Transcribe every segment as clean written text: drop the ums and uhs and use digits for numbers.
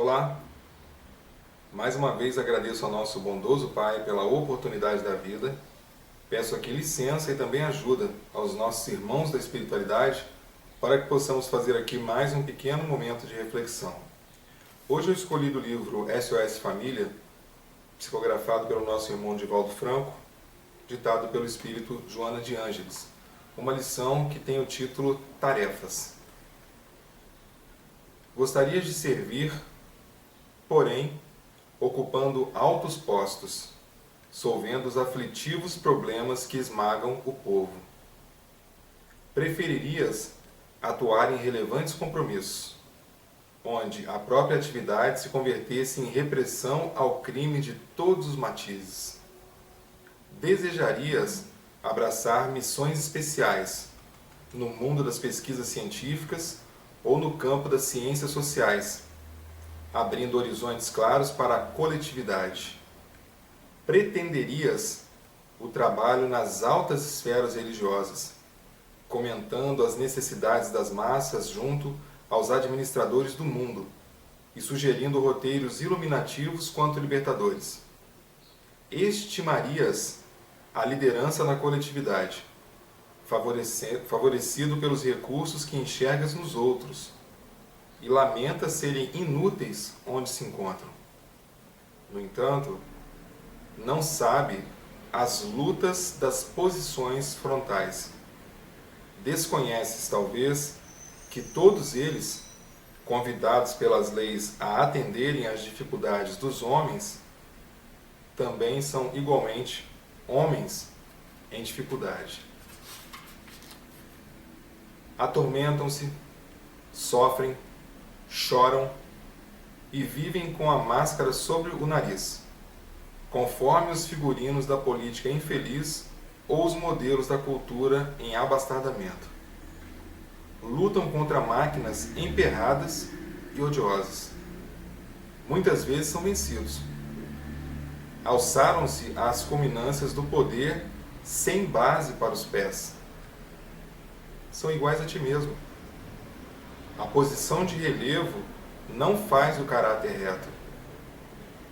Olá, mais uma vez agradeço ao nosso bondoso Pai pela oportunidade da vida. Peço aqui licença e também ajuda aos nossos irmãos da espiritualidade para que possamos fazer aqui mais um pequeno momento de reflexão. Hoje eu escolhi do livro SOS Família, psicografado pelo nosso irmão Divaldo Franco, ditado pelo espírito Joana de Ângeles, uma lição que tem o título Tarefas. Gostaria de servir, porém, ocupando altos postos, solvendo os aflitivos problemas que esmagam o povo. Preferirias atuar em relevantes compromissos, onde a própria atividade se convertesse em repressão ao crime de todos os matizes. Desejarias abraçar missões especiais no mundo das pesquisas científicas ou no campo das ciências sociais, abrindo horizontes claros para a coletividade. Pretenderias o trabalho nas altas esferas religiosas, comentando as necessidades das massas junto aos administradores do mundo e sugerindo roteiros iluminativos quanto libertadores. Estimarias a liderança na coletividade, favorecido pelos recursos que enxergas nos outros, e lamenta serem inúteis onde se encontram. No entanto, não sabe as lutas das posições frontais. Desconheces, talvez, que todos eles, convidados pelas leis a atenderem às dificuldades dos homens, também são igualmente homens em dificuldade. Atormentam-se, sofrem, choram e vivem com a máscara sobre o nariz, conforme os figurinos da política infeliz ou os modelos da cultura em abastardamento. Lutam contra máquinas emperradas e odiosas. Muitas vezes são vencidos. Alçaram-se às culminâncias do poder sem base para os pés. São iguais a ti mesmo. A posição de relevo não faz o caráter reto.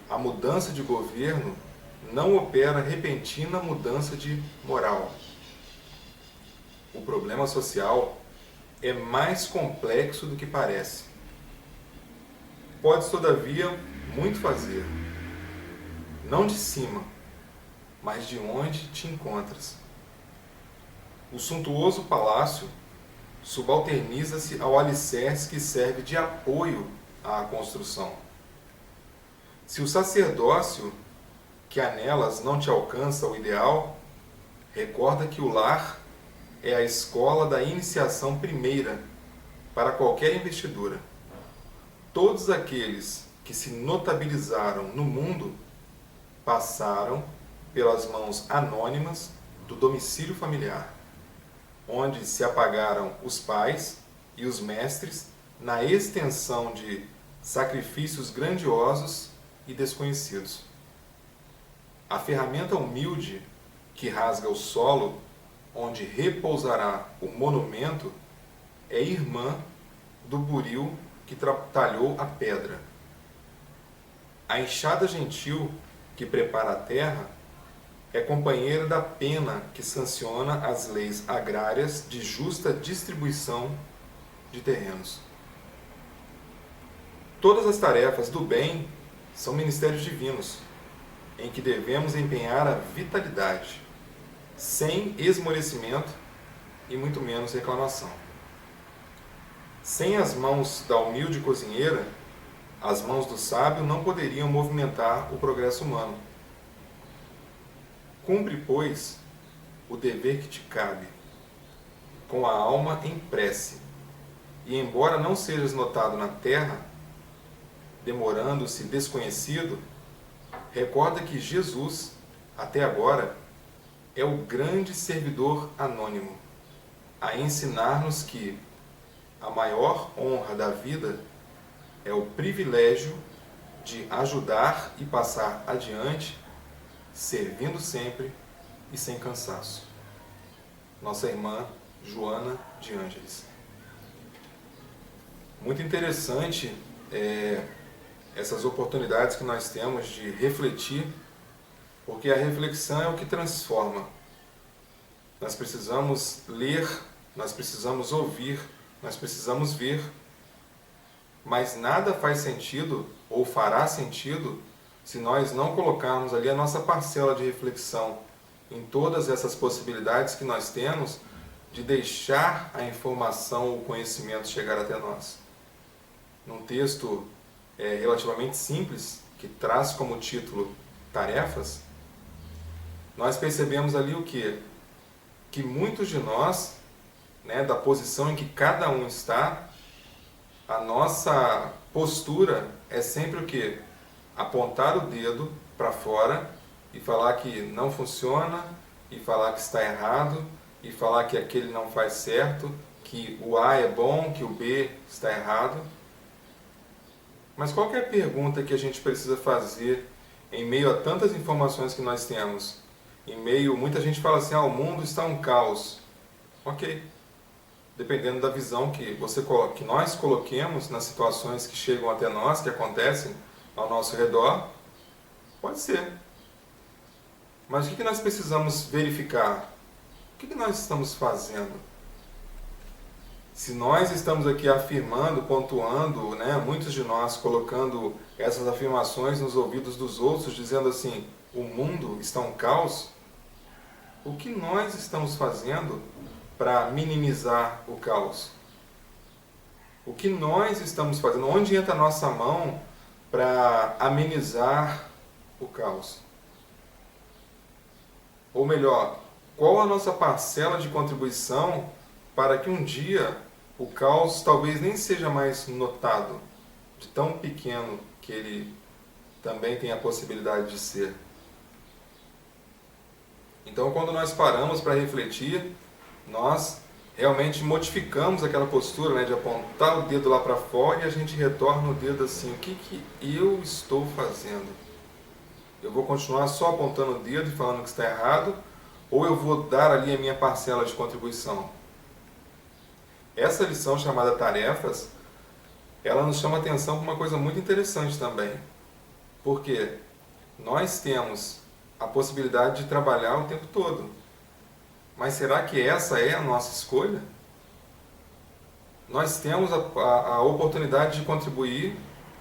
A mudança de governo não opera repentina mudança de moral. O problema social é mais complexo do que parece. Podes, todavia, muito fazer. Não de cima, mas de onde te encontras. O suntuoso palácio subalterniza-se ao alicerce que serve de apoio à construção. Se o sacerdócio que há nelas não te alcança o ideal, recorda que o lar é a escola da iniciação primeira para qualquer investidura. Todos aqueles que se notabilizaram no mundo passaram pelas mãos anônimas do domicílio familiar, onde se apagaram os pais e os mestres na extensão de sacrifícios grandiosos e desconhecidos. A ferramenta humilde que rasga o solo, onde repousará o monumento, é irmã do buril que talhou a pedra. A enxada gentil que prepara a terra é companheira da pena que sanciona as leis agrárias de justa distribuição de terrenos. Todas as tarefas do bem são ministérios divinos, em que devemos empenhar a vitalidade, sem esmorecimento e muito menos reclamação. Sem as mãos da humilde cozinheira, as mãos do sábio não poderiam movimentar o progresso humano. Cumpre, pois, o dever que te cabe, com a alma em prece, e embora não sejas notado na terra, demorando-se desconhecido, recorda que Jesus, até agora, é o grande servidor anônimo, a ensinar-nos que a maior honra da vida é o privilégio de ajudar e passar adiante, servindo sempre e sem cansaço. Nossa irmã Joana de Ângeles. Muito interessante essas oportunidades que nós temos de refletir, porque a reflexão é o que transforma. Nós precisamos ler, nós precisamos ouvir, nós precisamos ver, mas nada faz sentido ou fará sentido se nós não colocarmos ali a nossa parcela de reflexão em todas essas possibilidades que nós temos de deixar a informação ou o conhecimento chegar até nós. Num texto relativamente simples, que traz como título Tarefas, nós percebemos ali o quê? Que muitos de nós, da posição em que cada um está, a nossa postura é sempre o quê? Apontar o dedo para fora e falar que não funciona, e falar que está errado, e falar que aquele não faz certo, que o A é bom, que o B está errado. Mas qual que é a pergunta que a gente precisa fazer em meio a tantas informações que nós temos? Muita gente fala assim, o mundo está um caos. Ok. Dependendo da visão que nós coloquemos nas situações que chegam até nós, que acontecem ao nosso redor, pode ser. Mas o que nós precisamos verificar? O que nós estamos fazendo? Se nós estamos aqui afirmando, pontuando, muitos de nós colocando essas afirmações nos ouvidos dos outros, dizendo assim, o mundo está um caos, o que nós estamos fazendo para minimizar o caos? O que nós estamos fazendo? Onde entra a nossa mão para amenizar o caos? Ou melhor, qual a nossa parcela de contribuição para que um dia o caos talvez nem seja mais notado, de tão pequeno que ele também tem a possibilidade de ser? Então, quando nós paramos para refletir, nós realmente modificamos aquela postura de apontar o dedo lá para fora e a gente retorna o dedo assim, o que eu estou fazendo? Eu vou continuar só apontando o dedo e falando que está errado, ou eu vou dar ali a minha parcela de contribuição? Essa lição chamada Tarefas, ela nos chama a atenção para uma coisa muito interessante também. Porque nós temos a possibilidade de trabalhar o tempo todo. Mas será que essa é a nossa escolha? Nós temos a oportunidade de contribuir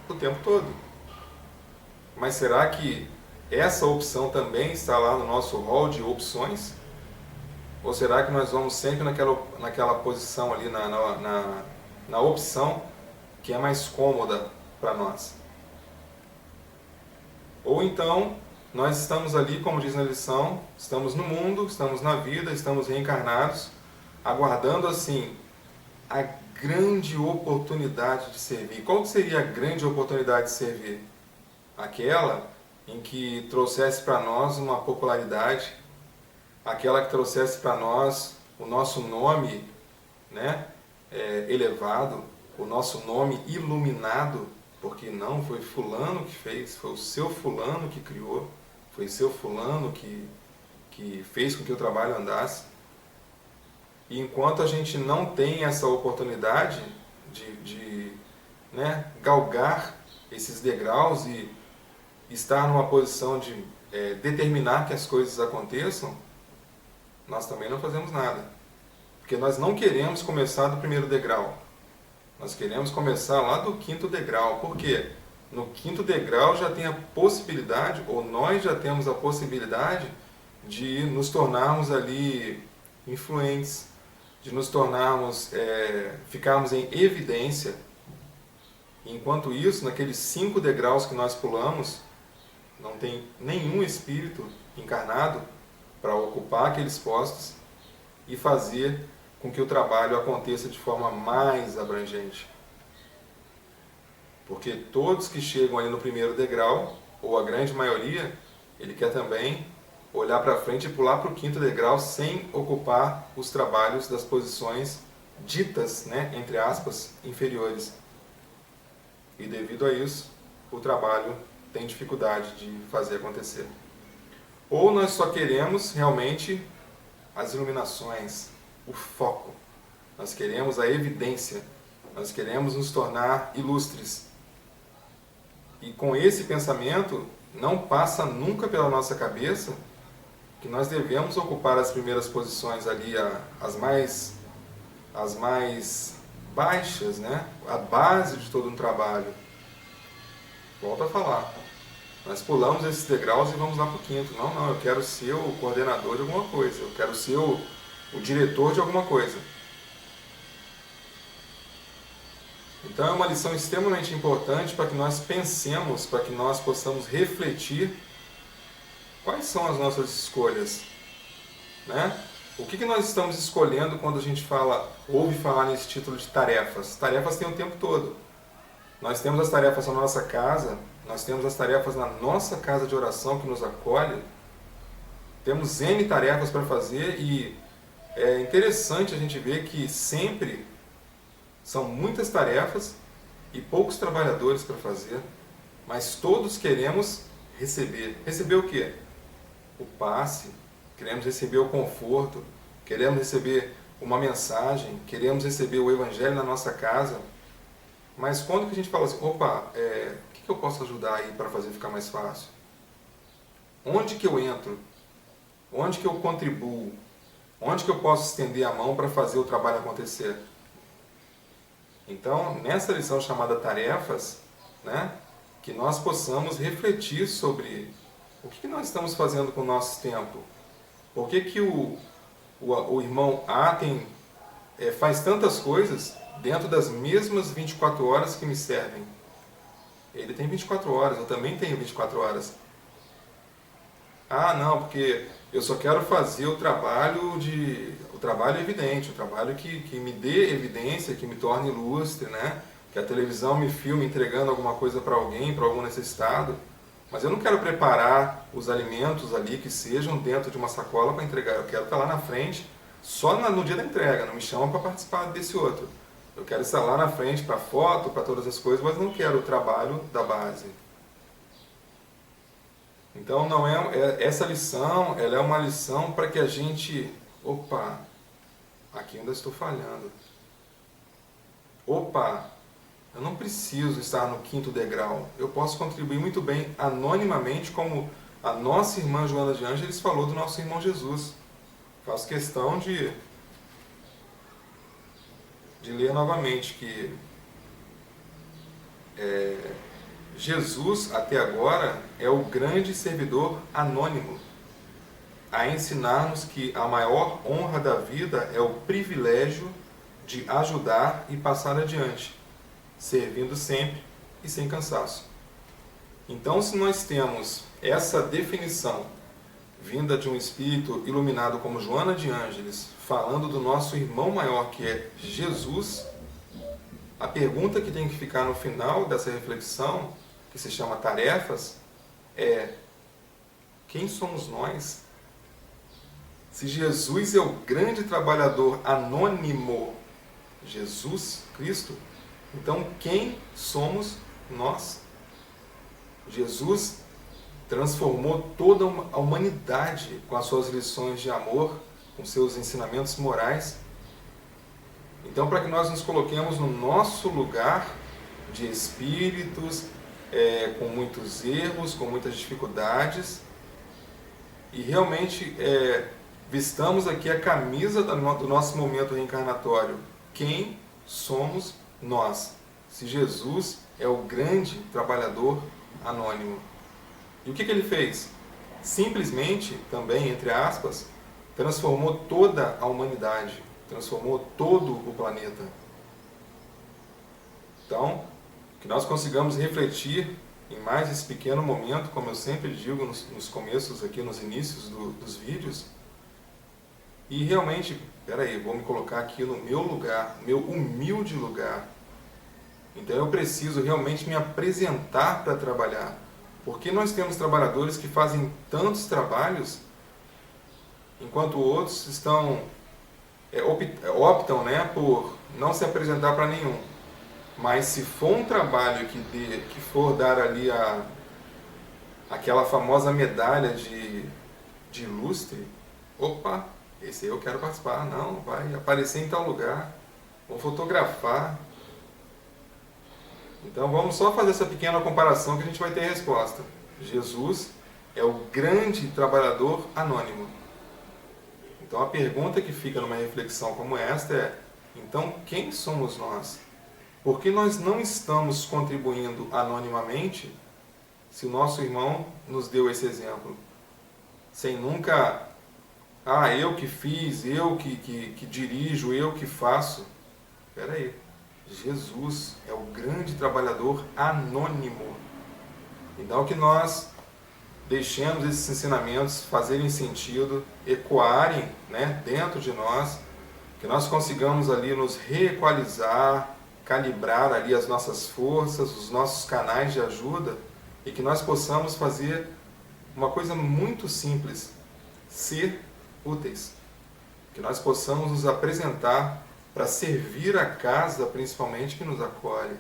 o tempo todo. Mas será que essa opção também está lá no nosso rol de opções? Ou será que nós vamos sempre naquela posição ali, na opção que é mais cômoda para nós? Ou então, nós estamos ali, como diz na lição, estamos no mundo, estamos na vida, estamos reencarnados, aguardando assim a grande oportunidade de servir. Qual seria a grande oportunidade de servir? Aquela em que trouxesse para nós uma popularidade, aquela que trouxesse para nós o nosso nome elevado, o nosso nome iluminado, porque não foi fulano que fez, foi o seu fulano que criou, foi o seu fulano que fez com que o trabalho andasse. E enquanto a gente não tem essa oportunidade de galgar esses degraus e estar numa posição de determinar que as coisas aconteçam, nós também não fazemos nada. Porque nós não queremos começar do primeiro degrau. Nós queremos começar lá do quinto degrau. Por quê? No quinto degrau já tem a possibilidade, ou nós já temos a possibilidade de nos tornarmos ali influentes, de nos tornarmos, ficarmos em evidência. Enquanto isso, naqueles 5 degraus que nós pulamos, não tem nenhum espírito encarnado para ocupar aqueles postos e fazer com que o trabalho aconteça de forma mais abrangente. Porque todos que chegam ali no primeiro degrau, ou a grande maioria, ele quer também olhar para frente e pular para o quinto degrau sem ocupar os trabalhos das posições ditas, entre aspas, inferiores. E devido a isso, o trabalho tem dificuldade de fazer acontecer. Ou nós só queremos realmente as iluminações, o foco. Nós queremos a evidência. Nós queremos nos tornar ilustres. E com esse pensamento, não passa nunca pela nossa cabeça que nós devemos ocupar as primeiras posições ali, as mais baixas, né? A base de todo um trabalho. Volto a falar. Nós pulamos esses degraus e vamos lá para o quinto. Não, não, eu quero ser o coordenador de alguma coisa. Eu quero ser o diretor de alguma coisa. Então é uma lição extremamente importante para que nós pensemos, para que nós possamos refletir quais são as nossas escolhas, né? O que nós estamos escolhendo quando a gente ouve falar nesse título de tarefas? Tarefas tem o tempo todo. Nós temos as tarefas na nossa casa, nós temos as tarefas na nossa casa de oração que nos acolhe, temos N tarefas para fazer e é interessante a gente ver que sempre são muitas tarefas e poucos trabalhadores para fazer, mas todos queremos receber. Receber o quê? O passe, queremos receber o conforto, queremos receber uma mensagem, queremos receber o evangelho na nossa casa. Mas quando que a gente fala assim, opa, o que eu posso ajudar aí para fazer ficar mais fácil? Onde que eu entro? Onde que eu contribuo? Onde que eu posso estender a mão para fazer o trabalho acontecer? Então, nessa lição chamada tarefas, né, que nós possamos refletir sobre o que nós estamos fazendo com o nosso tempo. Por que o irmão A faz tantas coisas dentro das mesmas 24 horas que me servem? Ele tem 24 horas, eu também tenho 24 horas. Ah, não, porque eu só quero fazer o trabalho evidente, o trabalho que me dê evidência, que me torne ilustre, né? Que a televisão me filme entregando alguma coisa para alguém, para algum necessitado. Mas eu não quero preparar os alimentos ali que sejam dentro de uma sacola para entregar. Eu quero estar lá na frente, só no dia da entrega, não me chamam para participar desse outro. Eu quero estar lá na frente para foto, para todas as coisas, mas não quero o trabalho da base. Então não essa lição, ela é uma lição para que a gente, opa, aqui ainda estou falhando. Opa, eu não preciso estar no quinto degrau. Eu posso contribuir muito bem anonimamente, como a nossa irmã Joana de Ângeles falou do nosso irmão Jesus. Faço questão de ler novamente que Jesus, até agora, é o grande servidor anônimo, a ensinar-nos que a maior honra da vida é o privilégio de ajudar e passar adiante, servindo sempre e sem cansaço. Então, se nós temos essa definição vinda de um espírito iluminado como Joana de Ângeles, falando do nosso irmão maior, que é Jesus, a pergunta que tem que ficar no final dessa reflexão, que se chama tarefas, é: quem somos nós? Se Jesus é o grande trabalhador anônimo, Jesus Cristo, então quem somos nós? Jesus transformou toda a humanidade com as suas lições de amor, com seus ensinamentos morais. Então, para que nós nos coloquemos no nosso lugar de espíritos, com muitos erros, com muitas dificuldades, e realmente vistamos aqui a camisa do nosso momento reencarnatório. Quem somos nós? Se Jesus é o grande trabalhador anônimo. E o que ele fez? Simplesmente, também, entre aspas, transformou toda a humanidade, transformou todo o planeta. Então, que nós consigamos refletir em mais esse pequeno momento, como eu sempre digo nos começos aqui, nos inícios dos vídeos, e realmente, vou me colocar aqui no meu lugar, meu humilde lugar. Então eu preciso realmente me apresentar para trabalhar, porque nós temos trabalhadores que fazem tantos trabalhos, enquanto outros optam, né, por não se apresentar para nenhum. Mas se for um trabalho que for dar ali aquela famosa medalha de ilustre, opa, esse aí eu quero participar. Não, vai aparecer em tal lugar, vou fotografar, Então vamos só fazer essa pequena comparação que a gente vai ter a resposta. Jesus é o grande trabalhador anônimo. Então a pergunta que fica numa reflexão como esta é: então quem somos nós? Por que nós não estamos contribuindo anonimamente se o nosso irmão nos deu esse exemplo? Sem nunca, eu que fiz, eu que dirijo, eu que faço. Espera aí, Jesus é o grande trabalhador anônimo. Então que nós deixemos esses ensinamentos fazerem sentido, ecoarem, dentro de nós, que nós consigamos ali nos reequalizar, calibrar ali as nossas forças, os nossos canais de ajuda, e que nós possamos fazer uma coisa muito simples: ser úteis. Que nós possamos nos apresentar para servir a casa, principalmente, que nos acolhe.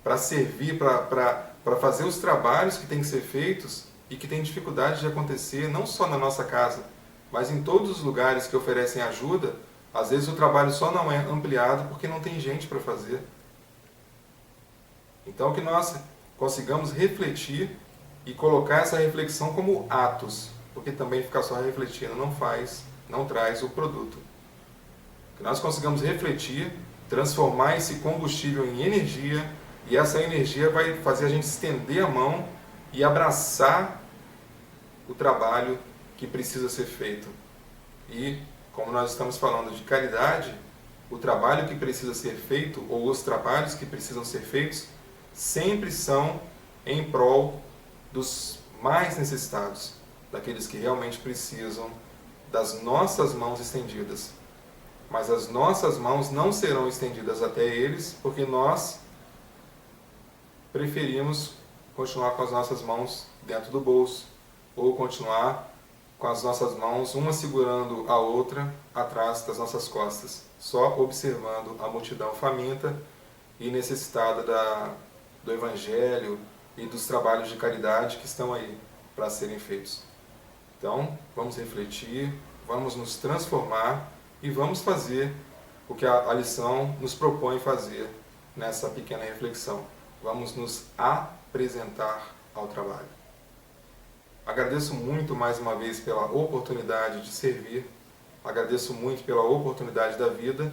Para servir, para fazer os trabalhos que têm que ser feitos e que têm dificuldade de acontecer, não só na nossa casa, mas em todos os lugares que oferecem ajuda. Às vezes o trabalho só não é ampliado porque não tem gente para fazer. Então que nós consigamos refletir e colocar essa reflexão como atos, porque também ficar só refletindo não traz o produto. Que nós consigamos refletir, transformar esse combustível em energia, e essa energia vai fazer a gente estender a mão e abraçar o trabalho que precisa ser feito. E, como nós estamos falando de caridade, o trabalho que precisa ser feito, ou os trabalhos que precisam ser feitos, sempre são em prol dos mais necessitados, daqueles que realmente precisam das nossas mãos estendidas. Mas as nossas mãos não serão estendidas até eles, porque nós preferimos continuar com as nossas mãos dentro do bolso, ou continuar com as nossas mãos, uma segurando a outra atrás das nossas costas, só observando a multidão faminta e necessitada do Evangelho e dos trabalhos de caridade que estão aí para serem feitos. Então, vamos refletir, vamos nos transformar e vamos fazer o que a lição nos propõe fazer nessa pequena reflexão. Vamos nos apresentar ao trabalho. Agradeço muito mais uma vez pela oportunidade de servir, agradeço muito pela oportunidade da vida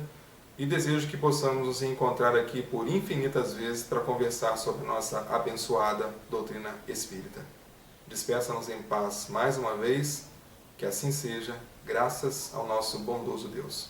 e desejo que possamos nos encontrar aqui por infinitas vezes para conversar sobre nossa abençoada doutrina espírita. Despeça-nos em paz mais uma vez, que assim seja, graças ao nosso bondoso Deus.